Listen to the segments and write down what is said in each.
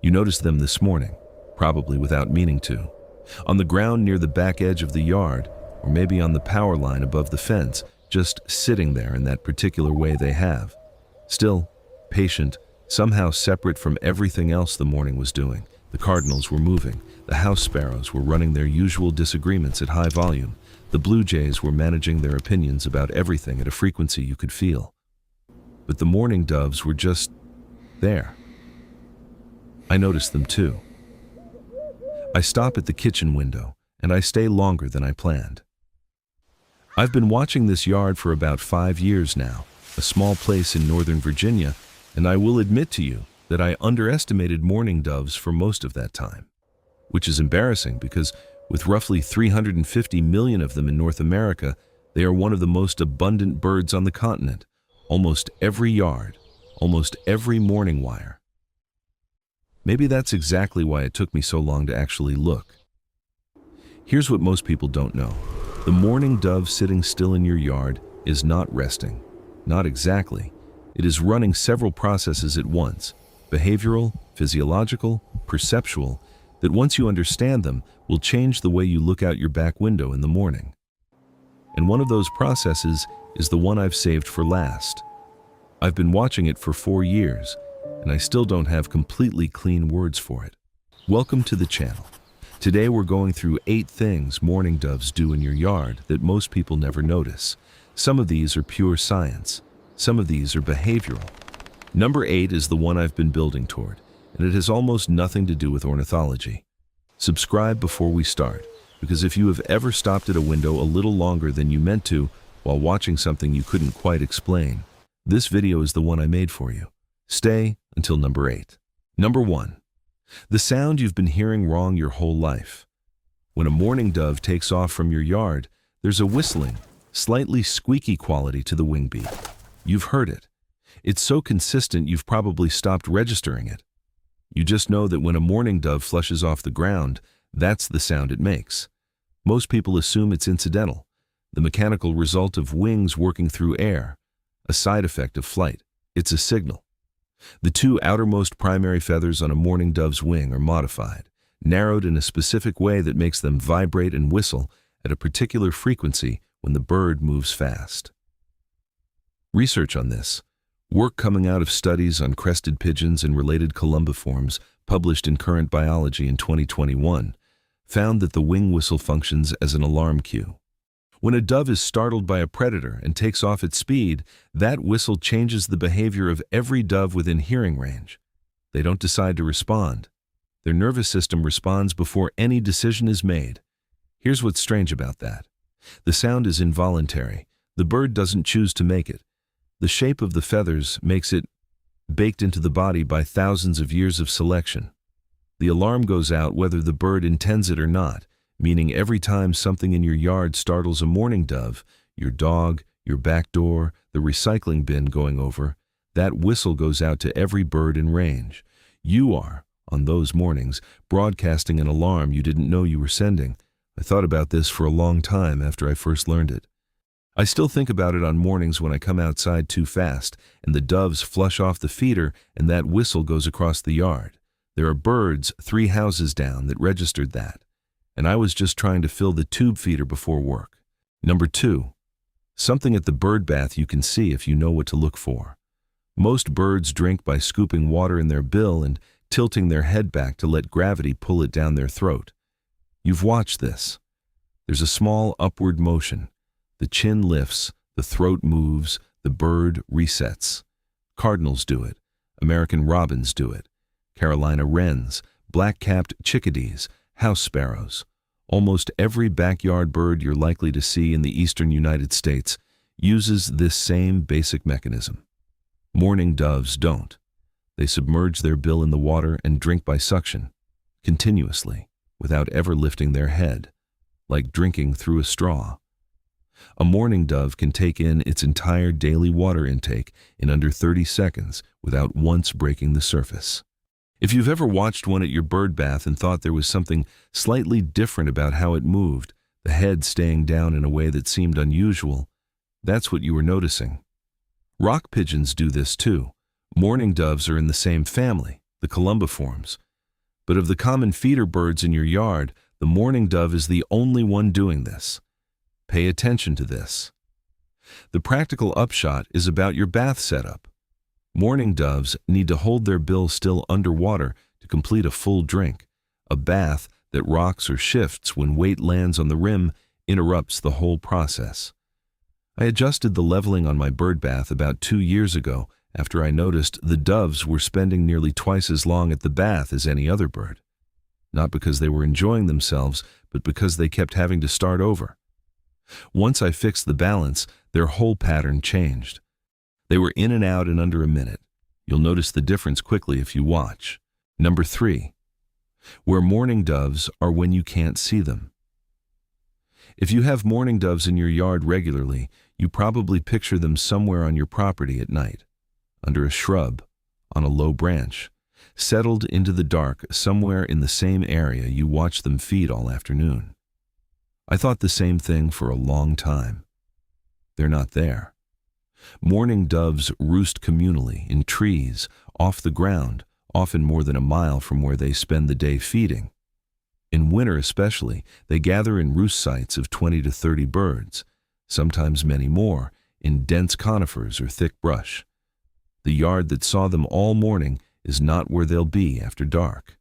You noticed them this morning, probably without meaning to, on the ground near the back edge of the yard, or maybe on the power line above the fence, just sitting there in that particular way they have. Still, patient, somehow separate from everything else the morning was doing. The cardinals were moving, the house sparrows were running their usual disagreements at high volume, the blue jays were managing their opinions about everything at a frequency you could feel. But the mourning doves were just there. I noticed them too. I stop at the kitchen window, and I stay longer than I planned. I've been watching this yard for about 5 years now, a small place in Northern Virginia, and I will admit to you that I underestimated mourning doves for most of that time, which is embarrassing because with roughly 350 million of them in North America, they are one of the most abundant birds on the continent. Almost every yard, almost every mourning wire. Maybe that's exactly why it took me so long to actually look. Here's what most people don't know. The mourning dove sitting still in your yard is not resting. Not exactly. It is running several processes at once, behavioral, physiological, perceptual, that once you understand them will change the way you look out your back window in the morning. And one of those processes is the one I've saved for last. I've been watching it for 4 years, and I still don't have completely clean words for it. Welcome to the channel. Today we're going through 8 things mourning doves do in your yard that most people never notice. Some of these are pure science. Some of these are behavioral. Number 8 is the one I've been building toward, and it has almost nothing to do with ornithology. Subscribe before we start, because if you have ever stopped at a window a little longer than you meant to while watching something you couldn't quite explain, this video is the one I made for you. Stay until number 8. Number 1. The sound you've been hearing wrong your whole life. When a mourning dove takes off from your yard, there's a whistling, slightly squeaky quality to the wing beat. You've heard it. It's so consistent you've probably stopped registering it. You just know that when a mourning dove flushes off the ground, that's the sound it makes. Most people assume it's incidental, the mechanical result of wings working through air, a side effect of flight. It's a signal. The 2 outermost primary feathers on a mourning dove's wing are modified, narrowed in a specific way that makes them vibrate and whistle at a particular frequency when the bird moves fast. Research on this, work coming out of studies on crested pigeons and related columbiforms published in Current Biology in 2021, found that the wing whistle functions as an alarm cue. When a dove is startled by a predator and takes off at speed, that whistle changes the behavior of every dove within hearing range. They don't decide to respond. Their nervous system responds before any decision is made. Here's what's strange about that. The sound is involuntary. The bird doesn't choose to make it. The shape of the feathers makes it baked into the body by thousands of years of selection. The alarm goes out whether the bird intends it or not, meaning every time something in your yard startles a mourning dove, your dog, your back door, the recycling bin going over, that whistle goes out to every bird in range. You are, on those mornings, broadcasting an alarm you didn't know you were sending. I thought about this for a long time after I first learned it. I still think about it on mornings when I come outside too fast and the doves flush off the feeder and that whistle goes across the yard. There are birds 3 houses down that registered that, and I was just trying to fill the tube feeder before work. Number 2. Something at the bird bath you can see if you know what to look for. Most birds drink by scooping water in their bill and tilting their head back to let gravity pull it down their throat. You've watched this. There's a small upward motion. The chin lifts, the throat moves, the bird resets. Cardinals do it. American robins do it. Carolina wrens, black-capped chickadees, house sparrows. Almost every backyard bird you're likely to see in the eastern United States uses this same basic mechanism. Mourning doves don't. They submerge their bill in the water and drink by suction, continuously, without ever lifting their head, like drinking through a straw. A mourning dove can take in its entire daily water intake in under 30 seconds without once breaking the surface. If you've ever watched one at your bird bath and thought there was something slightly different about how it moved, the head staying down in a way that seemed unusual, that's what you were noticing. Rock pigeons do this too. Mourning doves are in the same family, the columbiforms, But of the common feeder birds in your yard, the mourning dove is the only one doing this. Pay attention to this. The practical upshot is about your bath setup. Mourning doves need to hold their bill still underwater to complete a full drink. A bath that rocks or shifts when weight lands on the rim interrupts the whole process. I adjusted the leveling on my bird bath about 2 years ago after I noticed the doves were spending nearly twice as long at the bath as any other bird. Not because they were enjoying themselves, but because they kept having to start over. Once I fixed the balance, their whole pattern changed. They were in and out in under a minute. You'll notice the difference quickly if you watch. Number 3. Where mourning doves are when you can't see them. If you have mourning doves in your yard regularly, you probably picture them somewhere on your property at night, under a shrub, on a low branch, settled into the dark somewhere in the same area you watch them feed all afternoon. I thought the same thing for a long time. They're not there. Mourning doves roost communally in trees, off the ground, often more than a mile from where they spend the day feeding. In winter especially, they gather in roost sites of 20 to 30 birds, sometimes many more, in dense conifers or thick brush. The yard that saw them all morning is not where they'll be after dark.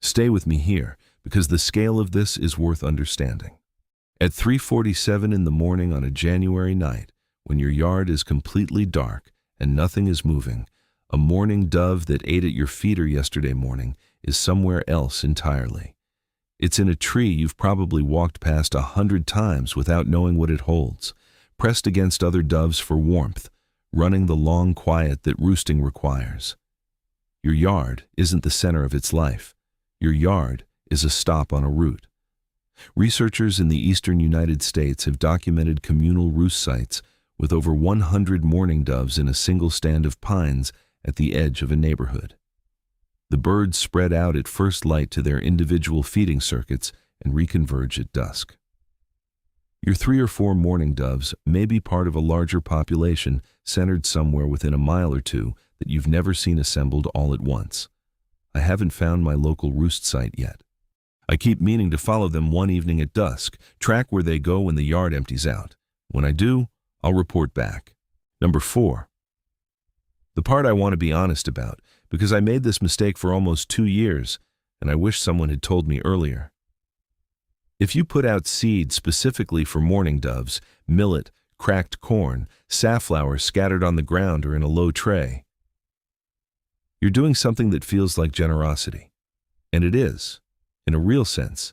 Stay with me here, because the scale of this is worth understanding. At 3:47 in the morning on a January night, when your yard is completely dark and nothing is moving, a mourning dove that ate at your feeder yesterday morning is somewhere else entirely. It's in a tree you've probably walked past 100 times without knowing what it holds, pressed against other doves for warmth, running the long quiet that roosting requires. Your yard isn't the center of its life. Your yard is a stop on a route. Researchers in the eastern United States have documented communal roost sites with over 100 mourning doves in a single stand of pines at the edge of a neighborhood. The birds spread out at first light to their individual feeding circuits and reconverge at dusk. Your 3 or 4 mourning doves may be part of a larger population centered somewhere within a mile or two that you've never seen assembled all at once. I haven't found my local roost site yet. I keep meaning to follow them one evening at dusk, track where they go when the yard empties out. When I do, I'll report back. Number 4. The part I want to be honest about, because I made this mistake for almost 2 years, and I wish someone had told me earlier. If you put out seed specifically for mourning doves, millet, cracked corn, safflower scattered on the ground or in a low tray, you're doing something that feels like generosity. And it is, in a real sense.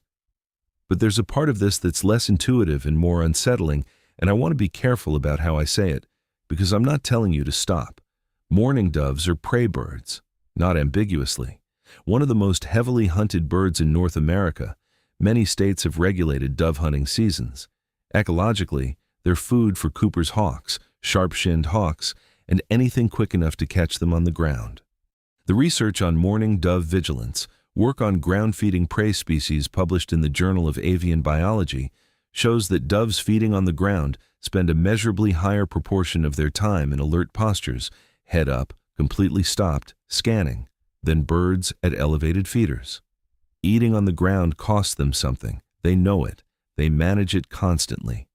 But there's a part of this that's less intuitive and more unsettling, and I want to be careful about how I say it, because I'm not telling you to stop. Mourning doves are prey birds, not ambiguously. One of the most heavily hunted birds in North America, many states have regulated dove hunting seasons. Ecologically, they're food for Cooper's hawks, sharp-shinned hawks, and anything quick enough to catch them on the ground. The research on mourning dove vigilance, work on ground-feeding prey species published in the Journal of Avian Biology, shows that doves feeding on the ground spend a measurably higher proportion of their time in alert postures, head up, completely stopped, scanning, than birds at elevated feeders. Eating on the ground costs them something. They know it. They manage it constantly.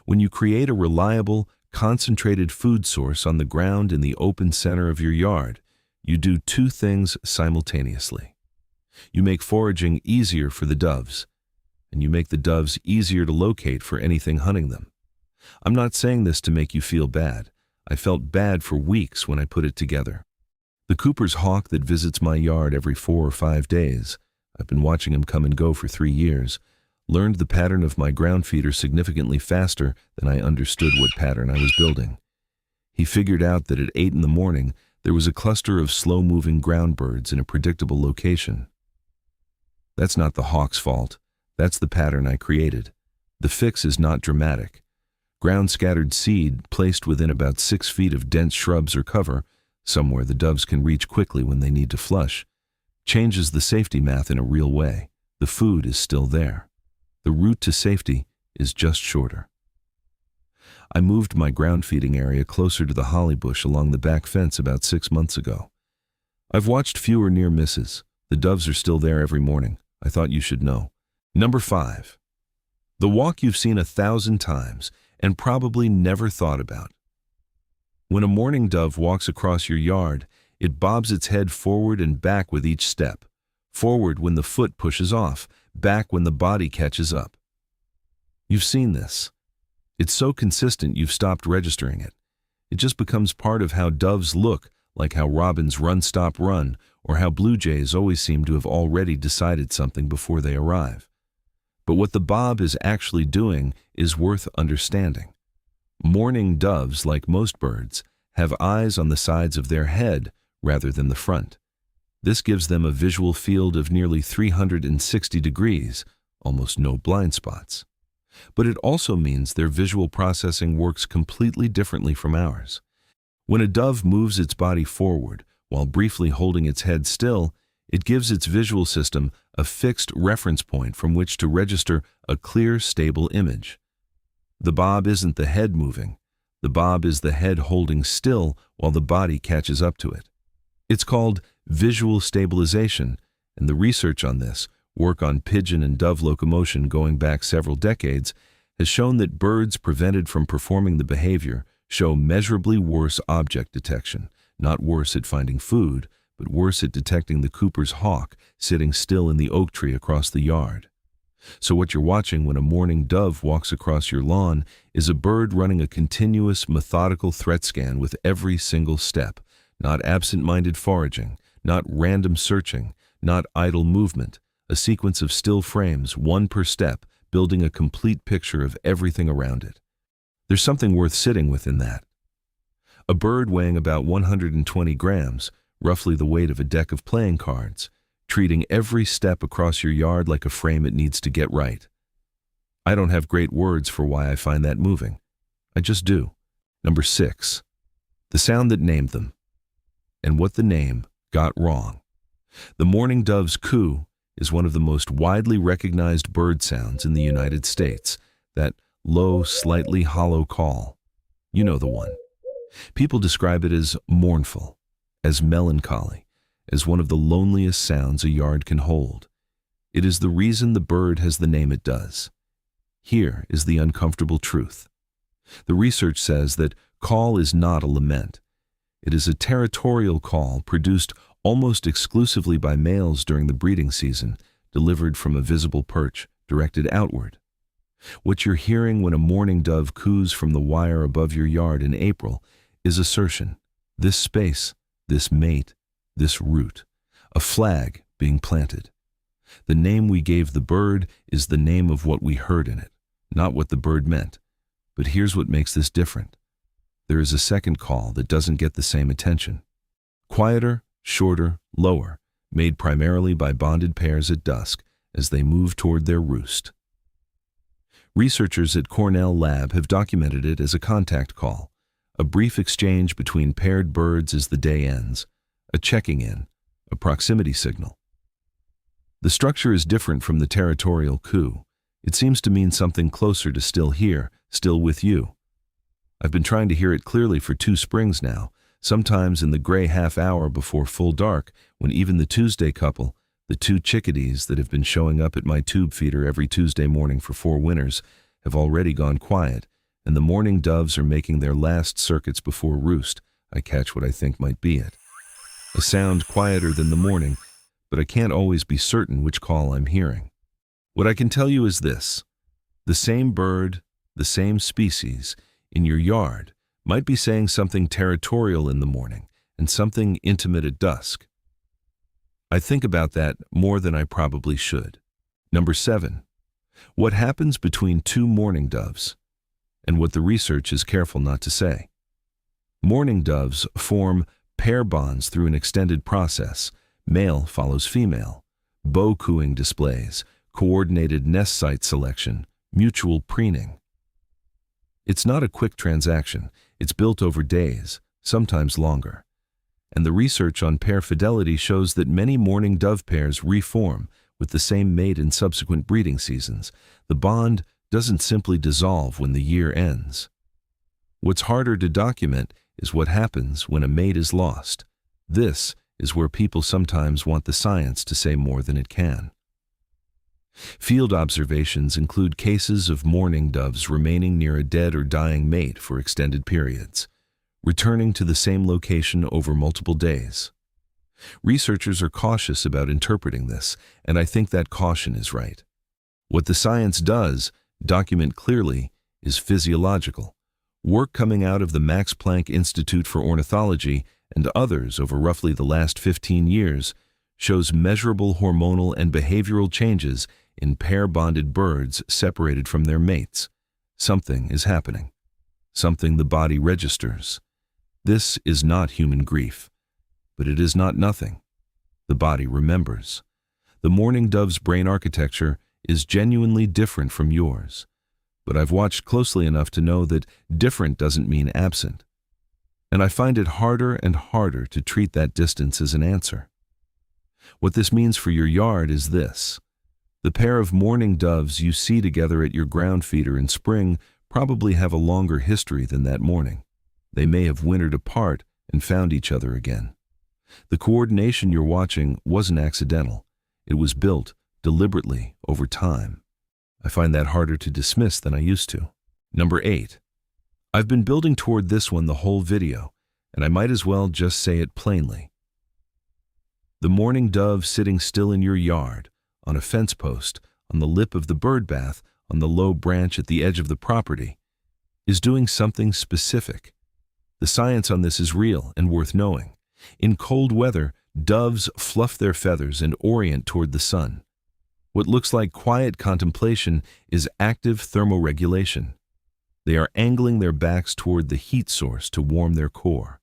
When you create a reliable, concentrated food source on the ground in the open center of your yard, you do 2 things simultaneously. You make foraging easier for the doves, and you make the doves easier to locate for anything hunting them. I'm not saying this to make you feel bad. I felt bad for weeks when I put it together. The Cooper's hawk that visits my yard every 4 or 5 days, I've been watching him come and go for 3 years, learned the pattern of my ground feeder significantly faster than I understood what pattern I was building. He figured out that at 8 in the morning, there was a cluster of slow-moving ground birds in a predictable location. That's not the hawk's fault. That's the pattern I created. The fix is not dramatic. Ground-scattered seed placed within about 6 feet of dense shrubs or cover, somewhere the doves can reach quickly when they need to flush, changes the safety math in a real way. The food is still there. The route to safety is just shorter. I moved my ground feeding area closer to the holly bush along the back fence about 6 months ago. I've watched fewer near misses. The doves are still there every morning. I thought you should know. Number 5. The walk you've seen 1,000 times and probably never thought about. When a mourning dove walks across your yard, it bobs its head forward and back with each step. Forward when the foot pushes off, back when the body catches up. You've seen this. It's so consistent you've stopped registering it. It just becomes part of how doves look, like how robins run, stop, run, or how blue jays always seem to have already decided something before they arrive. But what the bob is actually doing is worth understanding. Mourning doves, like most birds, have eyes on the sides of their head rather than the front. This gives them a visual field of nearly 360 degrees, almost no blind spots. But it also means their visual processing works completely differently from ours. When a dove moves its body forward while briefly holding its head still, it gives its visual system a fixed reference point from which to register a clear, stable image. The bob isn't the head moving. The bob is the head holding still while the body catches up to it. It's called visual stabilization, and the research on this, work on pigeon and dove locomotion going back several decades, has shown that birds prevented from performing the behavior show measurably worse object detection, not worse at finding food, but worse at detecting the Cooper's hawk sitting still in the oak tree across the yard. So what you're watching when a mourning dove walks across your lawn is a bird running a continuous, methodical threat scan with every single step, not absent-minded foraging, not random searching, not idle movement, a sequence of still frames, one per step, building a complete picture of everything around it. There's something worth sitting with in that. A bird weighing about 120 grams, roughly the weight of a deck of playing cards, treating every step across your yard like a frame it needs to get right. I don't have great words for why I find that moving. I just do. Number 6. The sound that named them, and what the name got wrong. The mourning dove's coo is one of the most widely recognized bird sounds in the United States, that low, slightly hollow call. You know the one. People describe it as mournful, as melancholy, as one of the loneliest sounds a yard can hold. It is the reason the bird has the name it does. Here is the uncomfortable truth. The research says that call is not a lament. It is a territorial call produced almost exclusively by males during the breeding season, delivered from a visible perch, directed outward. What you're hearing when a mourning dove coos from the wire above your yard in April is assertion, this space, this mate, this root, a flag being planted. The name we gave the bird is the name of what we heard in it, not what the bird meant. But here's what makes this different. There is a second call that doesn't get the same attention. Quieter, shorter, lower, made primarily by bonded pairs at dusk as they move toward their roost. Researchers at Cornell Lab have documented it as a contact call, a brief exchange between paired birds as the day ends, a checking in, a proximity signal. The structure is different from the territorial coo. It seems to mean something closer to still here, still with you. I've been trying to hear it clearly for 2 springs now, sometimes in the gray half hour before full dark, when even the Tuesday couple, the 2 chickadees that have been showing up at my tube feeder every Tuesday morning for 4 winters, have already gone quiet, and the mourning doves are making their last circuits before roost. I catch what I think might be it. A sound quieter than the morning, but I can't always be certain which call I'm hearing. What I can tell you is this: the same bird, the same species, in your yard might be saying something territorial in the morning and something intimate at dusk. I think about that more than I probably should. Number 7. What happens between 2 mourning doves, and what the research is careful not to say. Mourning doves form pair bonds through an extended process. Male follows female. Bow cooing displays, coordinated nest site selection, mutual preening. It's not a quick transaction. It's built over days, sometimes longer. And the research on pair fidelity shows that many mourning dove pairs reform with the same mate in subsequent breeding seasons. The bond doesn't simply dissolve when the year ends. What's harder to document is what happens when a mate is lost. This is where people sometimes want the science to say more than it can. Field observations include cases of mourning doves remaining near a dead or dying mate for extended periods, returning to the same location over multiple days. Researchers are cautious about interpreting this, and I think that caution is right. What the science does document clearly is physiological. Work coming out of the Max Planck Institute for Ornithology and others over roughly the last 15 years shows measurable hormonal and behavioral changes in pair-bonded birds separated from their mates. Something is happening. Something the body registers. This is not human grief, but it is not nothing. The body remembers. The mourning dove's brain architecture is genuinely different from yours, but I've watched closely enough to know that different doesn't mean absent. And I find it harder and harder to treat that distance as an answer. What this means for your yard is this. The pair of mourning doves you see together at your ground feeder in spring probably have a longer history than that morning. They may have wintered apart and found each other again. The coordination you're watching wasn't accidental. It was built deliberately over time. I find that harder to dismiss than I used to. Number 8. I've been building toward this one the whole video, and I might as well just say it plainly. The mourning dove sitting still in your yard, on a fence post, on the lip of the bird bath, on the low branch at the edge of the property, is doing something specific. The science on this is real and worth knowing. In cold weather, doves fluff their feathers and orient toward the sun. What looks like quiet contemplation is active thermoregulation. They are angling their backs toward the heat source to warm their core.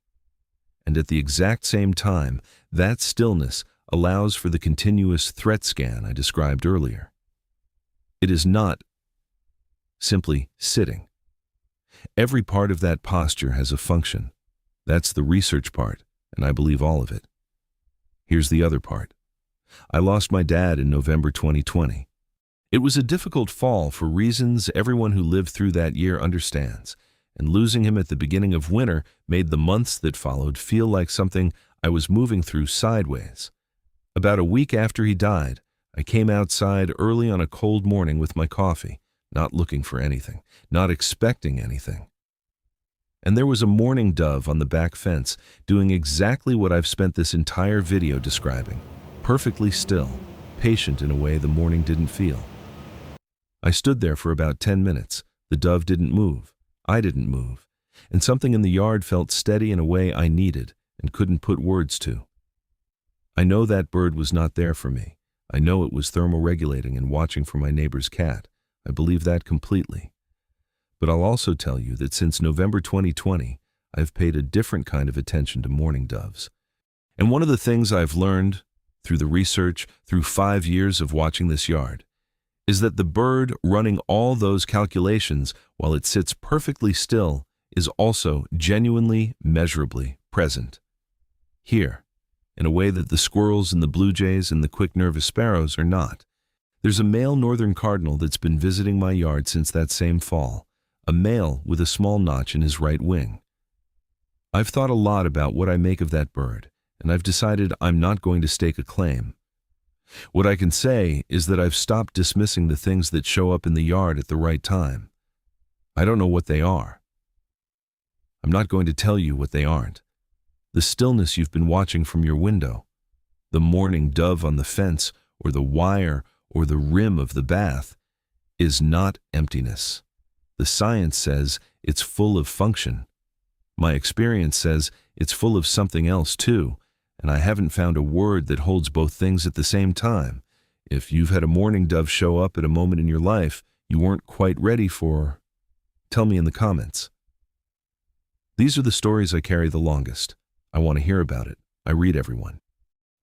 And at the exact same time, that stillness allows for the continuous threat scan I described earlier. It is not simply sitting. Every part of that posture has a function. That's the research part, and I believe all of it. Here's the other part. I lost my dad in November 2020. It was a difficult fall for reasons everyone who lived through that year understands, and losing him at the beginning of winter made the months that followed feel like something I was moving through sideways. About a week after he died, I came outside early on a cold morning with my coffee, not looking for anything, not expecting anything. And there was a mourning dove on the back fence doing exactly what I've spent this entire video describing, perfectly still, patient in a way the morning didn't feel. I stood there for about 10 minutes. The dove didn't move. I didn't move. And something in the yard felt steady in a way I needed and couldn't put words to. I know that bird was not there for me. I know it was thermoregulating and watching for my neighbor's cat. I believe that completely. But I'll also tell you that since November 2020, I've paid a different kind of attention to mourning doves. And one of the things I've learned through the research, through 5 years of watching this yard, is that the bird running all those calculations while it sits perfectly still is also genuinely, measurably present. Here, in a way that the squirrels and the blue jays and the quick nervous sparrows are not. There's a male northern cardinal that's been visiting my yard since that same fall, a male with a small notch in his right wing. I've thought a lot about what I make of that bird, and I've decided I'm not going to stake a claim. What I can say is that I've stopped dismissing the things that show up in the yard at the right time. I don't know what they are. I'm not going to tell you what they aren't. The stillness you've been watching from your window, the mourning dove on the fence or the wire or the rim of the bath, is not emptiness. The science says it's full of function. My experience says it's full of something else too, and I haven't found a word that holds both things at the same time. If you've had a mourning dove show up at a moment in your life you weren't quite ready for, tell me in the comments. These are the stories I carry the longest. I want to hear about it. I read everyone.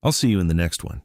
I'll see you in the next one.